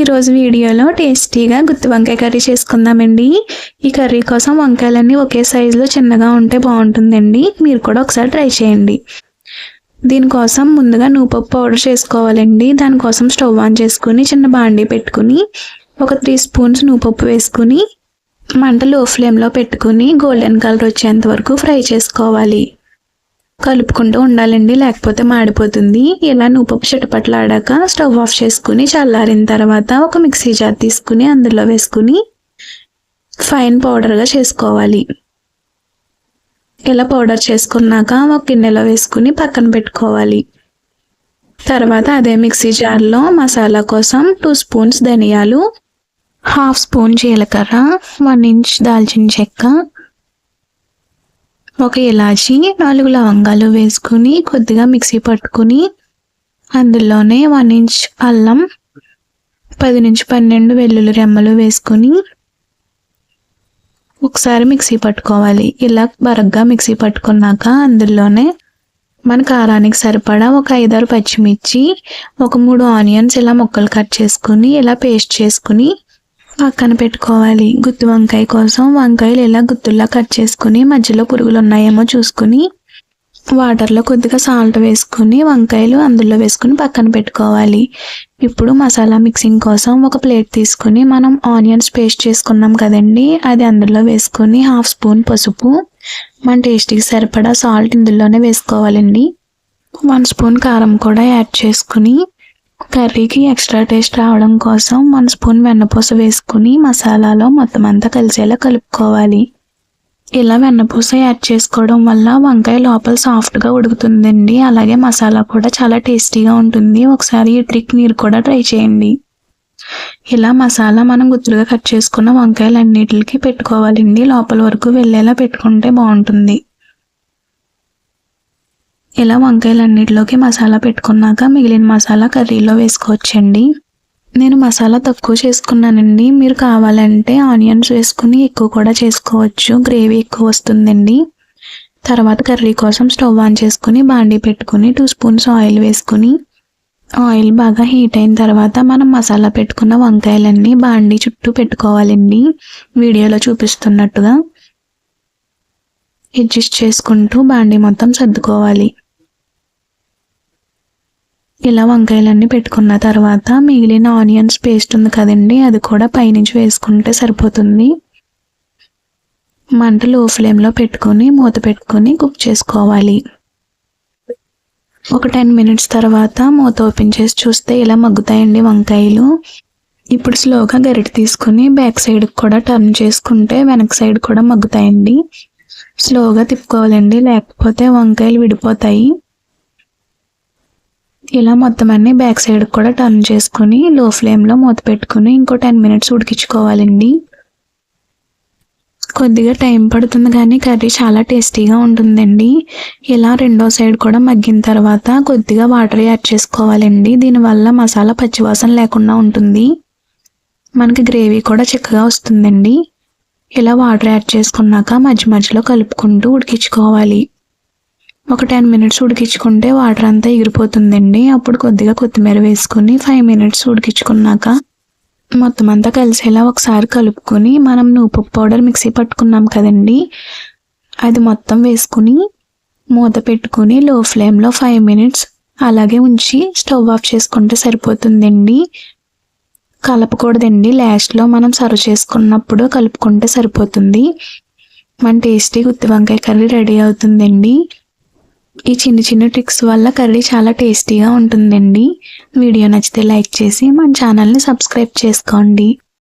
ఈరోజు వీడియోలో టేస్టీగా గుత్తి వంకాయ కర్రీ చేసుకుందామండి. ఈ కర్రీ కోసం వంకాయలన్నీ ఒకే సైజులో చిన్నగా ఉంటే బాగుంటుందండి. మీరు కూడా ఒకసారి ట్రై చేయండి. దీనికోసం ముందుగా నువ్వుపప్పు పౌడర్ చేసుకోవాలండి. దానికోసం స్టవ్ ఆన్ చేసుకుని చిన్న బాండీ పెట్టుకుని ఒక 3 స్పూన్స్ నువ్వుపప్పు వేసుకుని మంట లో ఫ్లేమ్లో పెట్టుకుని గోల్డెన్ కలర్ వచ్చేంత వరకు ఫ్రై చేసుకోవాలి. కలుపుకుంటూ ఉండాలండి, లేకపోతే మాడిపోతుంది. ఇలా నువ్వుపప్పు చిటపట్లాడాక స్టవ్ ఆఫ్ చేసుకుని చల్లారిన తర్వాత ఒక మిక్సీ జార్ తీసుకుని అందులో వేసుకుని ఫైన్ పౌడర్గా చేసుకోవాలి. ఇలా పౌడర్ చేసుకున్నాక ఒక గిన్నెలో వేసుకుని పక్కన పెట్టుకోవాలి. తర్వాత అదే మిక్సీ జార్లో మసాలా కోసం 2 స్పూన్స్ ధనియాలు, 1/2 స్పూన్ జీలకర్ర, 1 ఇంచ్ దాల్చిన చెక్క, ఒక ఇలాచి, 4 లవంగాలు వేసుకుని కొద్దిగా మిక్సీ పట్టుకుని అందులోనే 1 ఇంచ్ అల్లం, 10 నుంచి 12 వెల్లుల్లి రెమ్మలు వేసుకుని ఒకసారి మిక్సీ పట్టుకోవాలి. ఇలా బరగ్గా మిక్సీ పట్టుకున్నాక అందులోనే మన కారానికి సరిపడా ఒక 5-6 పచ్చిమిర్చి, ఒక 3 ఆనియన్స్ ఇలా ముక్కలు కట్ చేసుకుని ఇలా పేస్ట్ చేసుకుని పక్కన పెట్టుకోవాలి. గుత్తి వంకాయ కోసం వంకాయలు ఇలా గుత్తుల్లా కట్ చేసుకుని మధ్యలో పురుగులు ఉన్నాయేమో చూసుకుని వాటర్లో కొద్దిగా సాల్ట్ వేసుకుని వంకాయలు అందులో వేసుకుని పక్కన పెట్టుకోవాలి. ఇప్పుడు మసాలా మిక్సింగ్ కోసం ఒక ప్లేట్ తీసుకుని మనం ఆనియన్స్ పేస్ట్ చేసుకున్నాం కదండి, అది అందులో వేసుకుని 1/2 స్పూన్ పసుపు, మన టేస్ట్కి సరిపడా సాల్ట్ ఇందులోనే వేసుకోవాలండి. 1 స్పూన్ కారం కూడా యాడ్ చేసుకుని కర్రీకి ఎక్స్ట్రా టేస్ట్ రావడం కోసం 1 స్పూన్ వెన్నపూస వేసుకుని మసాలాలో మొత్తం అంతా కలిసేలా కలుపుకోవాలి. ఇలా వెన్నపూస యాడ్ చేసుకోవడం వల్ల వంకాయ లోపల సాఫ్ట్గా ఉడుకుతుందండి. అలాగే మసాలా కూడా చాలా టేస్టీగా ఉంటుంది. ఒకసారి ఈ ట్రిక్ మీరు కూడా ట్రై చేయండి. ఇలా మసాలా మనం గుత్తులుగా కట్ చేసుకున్న వంకాయలన్నిటికి పెట్టుకోవాలండి. లోపల వరకు వెళ్ళేలా పెట్టుకుంటే బాగుంటుంది. ఇలా వంకాయలన్నిటిలోకి మసాలా పెట్టుకున్నాక మిగిలిన మసాలా కర్రీలో వేసుకోవచ్చండి. నేను మసాలా తక్కువ చేసుకున్నానండి. మీరు కావాలంటే ఆనియన్స్ వేసుకుని ఎక్కువ కూడా చేసుకోవచ్చు, గ్రేవీ ఎక్కువ వస్తుందండి. తర్వాత కర్రీ కోసం స్టవ్ ఆన్ చేసుకుని బాండీ పెట్టుకుని 2 స్పూన్స్ ఆయిల్ వేసుకుని ఆయిల్ బాగా హీట్ అయిన తర్వాత మనం మసాలా పెట్టుకున్న వంకాయలన్నీ బాండీ చుట్టూ పెట్టుకోవాలండి. వీడియోలో చూపిస్తున్నట్టుగా అడ్జస్ట్ చేసుకుంటూ బాండీ మొత్తం సర్దుకోవాలి. ఇలా వంకాయలన్నీ పెట్టుకున్న తర్వాత మిగిలిన ఆనియన్స్ పేస్ట్ ఉంది కదండి, అది కూడా పైనుంచి వేసుకుంటే సరిపోతుంది. మంట లో ఫ్లేమ్లో పెట్టుకుని మూత పెట్టుకుని కుక్ చేసుకోవాలి. ఒక 10 మినిట్స్ తర్వాత మూత ఓపెన్ చేసి చూస్తే ఇలా మగ్గుతాయండి వంకాయలు. ఇప్పుడు స్లోగా గరిటె తీసుకుని బ్యాక్ సైడ్ కూడా టర్న్ చేసుకుంటే వెనక సైడ్ కూడా మగ్గుతాయండి. స్లోగా తిప్పుకోవాలండి, లేకపోతే వంకాయలు విడిపోతాయి. ఇలా మొత్తం అన్ని బ్యాక్ సైడ్ కూడా టర్న్ చేసుకుని లో ఫ్లేమ్లో మూత పెట్టుకుని ఇంకో 10 మినిట్స్ ఉడికించుకోవాలండి. కొద్దిగా టైం పడుతుంది కానీ కర్రీ చాలా టేస్టీగా ఉంటుందండి. ఇలా రెండో సైడ్ కూడా మగ్గిన తర్వాత కొద్దిగా వాటర్ యాడ్ చేసుకోవాలండి. దీనివల్ల మసాలా పచ్చివాసన లేకుండా ఉంటుంది. మనకి గ్రేవీ కూడా చిక్కగా వస్తుందండి. ఇలా వాటర్ యాడ్ చేసుకున్నాక మధ్య మధ్యలో కలుపుకుంటూ ఉడికించుకోవాలి. ఒక 10 మినిట్స్ ఉడికించుకుంటే వాటర్ అంతా ఎగిరిపోతుందండి. అప్పుడు కొద్దిగా కొత్తిమీర వేసుకుని 5 మినిట్స్ ఉడికించుకున్నాక మొత్తం అంతా కలిసేలా ఒకసారి కలుపుకొని మనం నువ్వుపప్పు పౌడర్ మిక్సీ పట్టుకున్నాం కదండి, అది మొత్తం వేసుకుని మూత పెట్టుకుని లో ఫ్లేమ్లో 5 మినిట్స్ అలాగే ఉంచి స్టవ్ ఆఫ్ చేసుకుంటే సరిపోతుందండి. కలపకూడదండి, లాస్ట్లో మనం సర్వ్ చేసుకున్నప్పుడు కలుపుకుంటే సరిపోతుంది. మన టేస్టీ గుత్తి వంకాయ కర్రీ రెడీ అవుతుందండి. ఈ చిన్న ట్రిక్స్ వల్ల కర్రీ చాలా టేస్టీగా ఉంటుందండి. వీడియో నచ్చితే లైక్ చేసి మన ఛానల్ని సబ్స్క్రైబ్ చేసుకోండి.